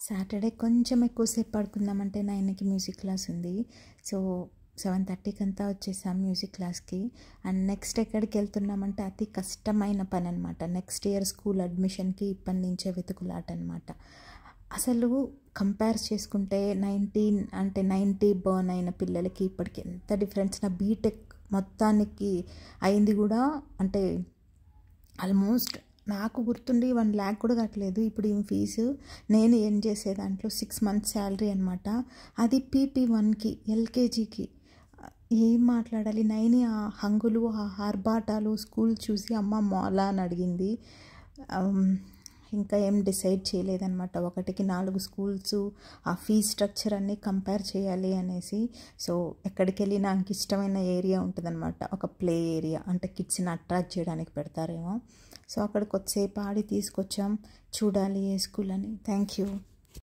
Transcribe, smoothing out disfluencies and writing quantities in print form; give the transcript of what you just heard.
Saturday కొంచెం ఎక్కువసేపు పడుకుందామంటే 9కి మ్యూజిక్ క్లాస్ ఉంది. సో 7:30కి అంతా వచ్చేసాం మ్యూజిక్ క్లాస్కి. అండ్ నెక్స్ట్ ఎక్కడికి వెళ్తున్నామంటే అతి కష్టమైన పని అనమాట. నెక్స్ట్ ఇయర్ స్కూల్ అడ్మిషన్కి ఇప్పటి నుంచే వెతుకులాట అనమాట. అసలు కంపేర్ చేసుకుంటే 90 బర్న్ అయిన పిల్లలకి ఇప్పటికి ఎంత డిఫరెన్స్. నా బీటెక్ మొత్తానికి అయింది కూడా అంటే ఆల్మోస్ట్ నాకు గుర్తుండి 1 lakh కూడా కట్టలేదు. ఇప్పుడు ఈ ఫీజు నేను ఏం చేసే దాంట్లో 6 months శాలరీ అనమాట. అది PP1కి ఎల్కేజీకి ఏం మాట్లాడాలి. నైని ఆ హంగులు ఆ ఆర్భాటాలు స్కూల్ చూసి అమ్మ మోలా అని అడిగింది. ఇంకా ఏం డిసైడ్ చేయలేదన్నమాట. 1కి 4 స్కూల్స్ ఆ ఫీజ్ స్ట్రక్చర్ అన్నీ కంపేర్ చేయాలి అనేసి. సో ఎక్కడికి వెళ్ళి నాకు ఇష్టమైన ఏరియా ఉంటుందన్నమాట, ఒక ప్లే ఏరియా, అంటే కిడ్స్ని అట్రాక్ట్ చేయడానికి పెడతారేమో. సో అక్కడికి కొద్దిసేపు ఆడి తీసుకొచ్చాం. చూడాలి ఏ స్కూల్ అని. Thank you.